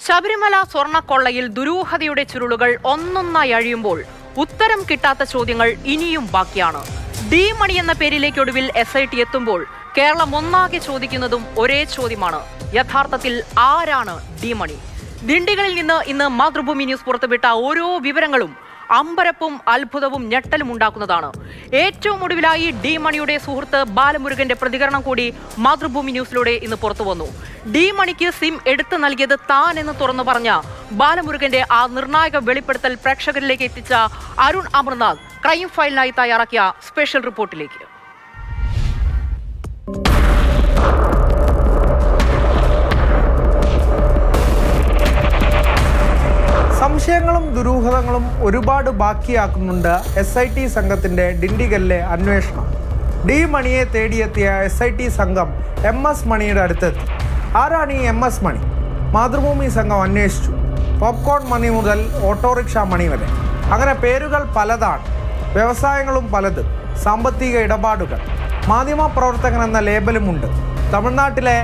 ശബരിമല സ്വർണ്ണക്കൊള്ളയിൽ ദുരൂഹതയുടെ ചുരുളുകൾ ഒന്നൊന്നായി അഴിയുമ്പോൾ ഉത്തരം കിട്ടാത്ത ചോദ്യങ്ങൾ ഇനിയും ബാക്കിയാണ്. ഡി മണി എന്ന പേരിലേക്ക് ഒടുവിൽ SIT എത്തുമ്പോൾ കേരളം ഒന്നാകെ ചോദിക്കുന്നതും ഒരേ ചോദ്യമാണ്: യഥാർത്ഥത്തിൽ ആരാണ് ഡി മണി? ദിണ്ടികളിൽ നിന്ന് ഇന്ന് മാതൃഭൂമി ന്യൂസ് പുറത്തുവിട്ട ഓരോ വിവരങ്ങളും അമ്പരപ്പും അത്ഭുതവും ഞെട്ടലും ഉണ്ടാക്കുന്നതാണ്. ഏറ്റവും ഒടുവിലായി ഡി മണിയുടെ സുഹൃത്ത് ബാലമുരുകന്റെ പ്രതികരണം കൂടി മാതൃഭൂമി ന്യൂസിലൂടെ ഇന്ന് പുറത്തു വന്നു. ഡി മണിക്ക് സിം എടുത്തു നൽകിയത് താൻ എന്ന് തുറന്നു പറഞ്ഞ ബാലമുരുകന്റെ ആ നിർണായക വെളിപ്പെടുത്തൽ പ്രേക്ഷകരിലേക്ക് എത്തിച്ച അരുൺ അമർനാഥ് ക്രൈം ഫയലിനായി തയ്യാറാക്കിയ സ്പെഷ്യൽ റിപ്പോർട്ടിലേക്ക്. സംശയങ്ങളും ദുരൂഹതകളും ഒരുപാട് ബാക്കിയാക്കുന്നുണ്ട് SIT സംഘത്തിന്റെ ഡിണ്ടിഗലിലെ അന്വേഷണം. ഡി മണിയെ തേടിയെത്തിയ SIT സംഘം MS മണിയുടെ അടുത്തെത്തി. ആരാണ് ഈ MS മണി? മാതൃഭൂമി സംഘം അന്വേഷിച്ചു. പോപ്കോൺ മണി മുതൽ ഓട്ടോറിക്ഷ മണി വരെ. അങ്ങനെ പേരുകൾ പലതാണ്, വ്യവസായങ്ങളും പലത്, സാമ്പത്തിക ഇടപാടുകൾ, മാധ്യമപ്രവർത്തകൻ എന്ന ലേബലുമുണ്ട്. തമിഴ്നാട്ടിലെ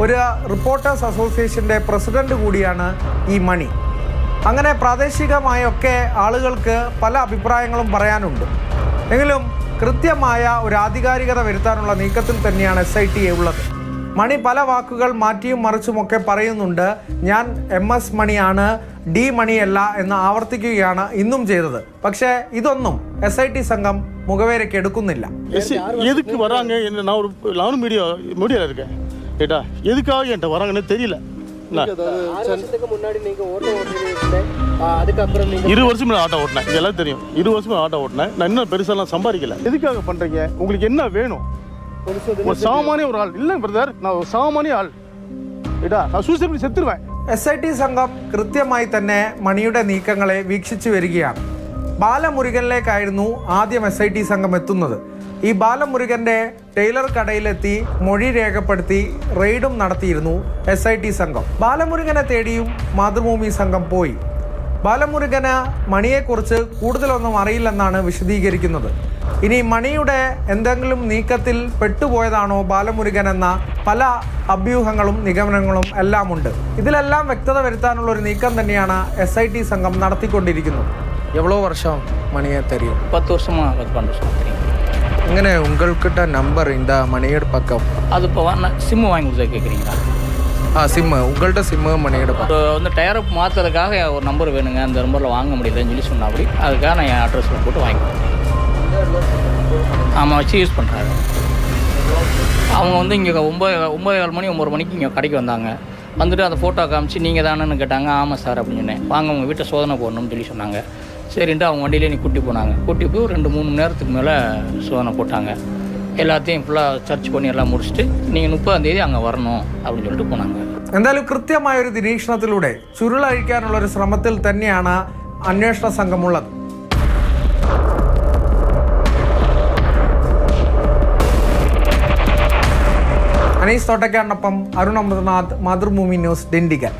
ഒരു റിപ്പോർട്ടേഴ്സ് അസോസിയേഷൻ്റെ പ്രസിഡന്റ് കൂടിയാണ് ഈ മണി. അങ്ങനെ പ്രാദേശികമായൊക്കെ ആളുകൾക്ക് പല അഭിപ്രായങ്ങളും പറയാനുണ്ട്. എങ്കിലും കൃത്യമായ ഒരു ആധികാരികത വരുത്താനുള്ള നീക്കത്തിൽ തന്നെയാണ് SIT ഉള്ളത്. മണി പല വാക്കുകൾ മാറ്റിയും മറിച്ചുമൊക്കെ പറയുന്നുണ്ട്. ഞാൻ MS മണിയാണ്, ഡി മണിയല്ല എന്ന് ആവർത്തിക്കുകയാണ് ഇന്നും ചെയ്തത്. പക്ഷേ ഇതൊന്നും SIT സംഘം മുഖവേരയ്ക്ക് എടുക്കുന്നില്ല. இரு வருஷம் ஆட்டோ ஓட்டினேன், இதெல்லாம் தெரியும். 20 வருஷம் ஆட்டோ ஓட்டினேன். நான் இன்னும் பெருசாலாம் சம்பாதிக்கல. எதுக்காக பண்றீங்க? உங்களுக்கு என்ன வேணும்? ஒரு சாமானிய ஒரு ஆள் இல்லை பிரதர், நான் ஒரு சாமானிய ஆள். நான் സൂസൈഡ് ചെയ്ത് സെത്തുരുവേൻ. SIT സംഘം കൃത്യമായി തന്നെ മണിയുടെ നീക്കങ്ങളെ വീക്ഷിച്ചു വരികയാണ്. ബാലമുരുകനിലേക്കായിരുന്നു ആദ്യം SIT സംഘം എത്തുന്നത്. ഈ ബാലമുരുകന്റെ ടൈലർ കടയിലെത്തി മൊഴി രേഖപ്പെടുത്തി റെയ്ഡും നടത്തിയിരുന്നു SIT സംഘം. ബാലമുരുകനെ തേടിയും മാതൃഭൂമി സംഘം പോയി. ബാലമുരുകന് മണിയെക്കുറിച്ച് കൂടുതലൊന്നും അറിയില്ലെന്നാണ് വിശദീകരിക്കുന്നത്. ഇനി മണിയുടെ എന്തെങ്കിലും നീക്കത്തിൽ പെട്ടുപോയതാണോ ബാലമുരുകൻ എന്ന പല അഭ്യൂഹങ്ങളും നിഗമനങ്ങളും എല്ലാം ഉണ്ട്. ഇതിലെല്ലാം വ്യക്തത വരുത്താനുള്ള ഒരു നീക്കം തന്നെയാണ് SIT സംഘം നടത്തിക്കൊണ്ടിരിക്കുന്നത്. എവ്വളോ വർഷം മണിയെ തരും? 10 வருஷமா ஒர்க் பண்ணுறோம். எங்கே உங்கள்கிட்ட நம்பர் இந்த மணியோட பக்கம்? அது இப்போ சிம்மு வாங்கி கொடுத்தா கேட்குறீங்களா? சிம்மு உங்கள்கிட்ட சிம்மு மணியோட பக்கம் வந்து டயரப் மாற்றுறதுக்காக ஒரு நம்பர் வேணுங்க, அந்த நம்பரில் வாங்க முடியலன்னு சொல்லி சொன்னா. அப்படி அதுக்காக நான் என் அட்ரஸில் போட்டு வாங்கி கொடுத்தேன். ஆமாம், வச்சு யூஸ் பண்ணுறாரு. அவங்க வந்து இங்கே 9:15 மணி 9 மணிக்கு இங்கே கடைக்கு வந்தாங்க. வந்துட்டு அந்த ஃபோட்டோ காமிச்சு நீங்கள் தானேன்னு கேட்டாங்க. ஆமாம் சார் அப்படின்னு சொன்னேன். வாங்க உங்கள் வீட்டை சோதனை போடணும்னு சொல்லி சொன்னாங்க. சரின்ட்டு அவங்க வண்டியிலே நீ கூட்டி போனாங்க. கூட்டி போய் ஒரு 2-3 மணி நேரத்துக்கு மேலே சோதனை போட்டாங்க. எல்லாத்தையும் ஃபுல்லாக சர்ச் பண்ணி எல்லாம் முடிச்சுட்டு நீங்கள் 30ஆம் தேதி அங்கே வரணும் அப்படின்னு சொல்லிட்டு போனாங்க. എന്തായാലും കൃത്യമായൊരു നിരീക്ഷണത്തിലൂടെ ചുരുളഴിക്കാനുള്ള ഒരു ശ്രമത്തിൽ തന്നെയാണ് അന്വേഷണ സംഘമുള്ളത്. അനീസ് തോട്ടക്കാടിനൊപ്പം അരുൺ അമർനാഥ്, മാതൃഭൂമി ന്യൂസ്, ഡിണ്ടിഗൽ.